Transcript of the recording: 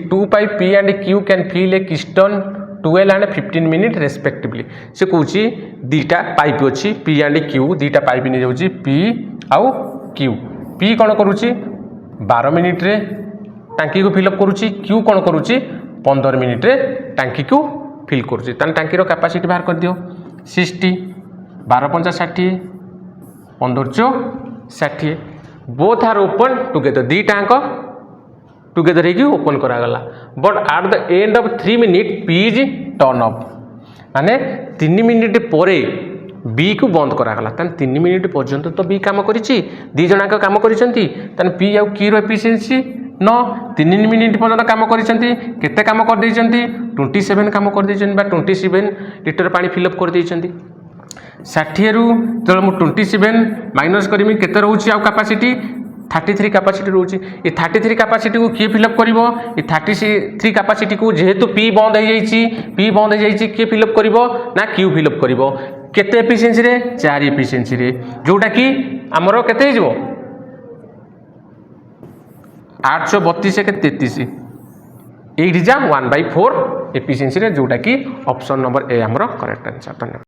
2 pipe P and Q can fill a cistern 12 and 15 minute respectively से कौन दीटा pipe अच्छी P एंड Q दीटा पाइप नहीं जाऊँगी P आउ Q P कौन करुच्ची 12 मिनिट रे टांकी को फिलअप करुच्ची Q कौन करुच्ची 15 मिनिट रे टांकी को फिल करुच्ची तान टांकी कैपेसिटी बाहर कर दियो 60 12 5 60 15 60 बोथ आर ओपन टुगेदर दीटाक टुगेदर ही ओपन करागला but at the end of 3 minute P is turn off माने 3 मिनिट पर B को बंद करागला तान 3 मिनिट पर्यंत तो B काम करिछि दी जणाक काम करिसंती तान P आउ Q रो एफिशिएंसी न 3 मिनिट पर्यंत काम करिसंती केते काम कर दैचंती 27 काम कर दैचंती बा 27 लिटर पानी फिलअप कर दैचंती 60 रु जो मु 27 माइनस करमी केते रहउछि आउ कैपेसिटी 33 कैपेसिटी रहउछि ए 33 कैपेसिटी को किए फिलअप करिवो ए 33 कैपेसिटी को जेहेतु P बंद हो जाइछि P बंद हो जाइछि किए फिलअप करिवो ना Q फिलअप करिवो केते एफिशिएंसी रे 4 एफिशिएंसी रे जोटा कि हमरो केते हो जिवो 832 के 33 एइट जा 1/4 एफिशिएंसी रे जोटा कि ऑप्शन नंबर ए हमरो करेक्ट आंसर। धन्यवाद।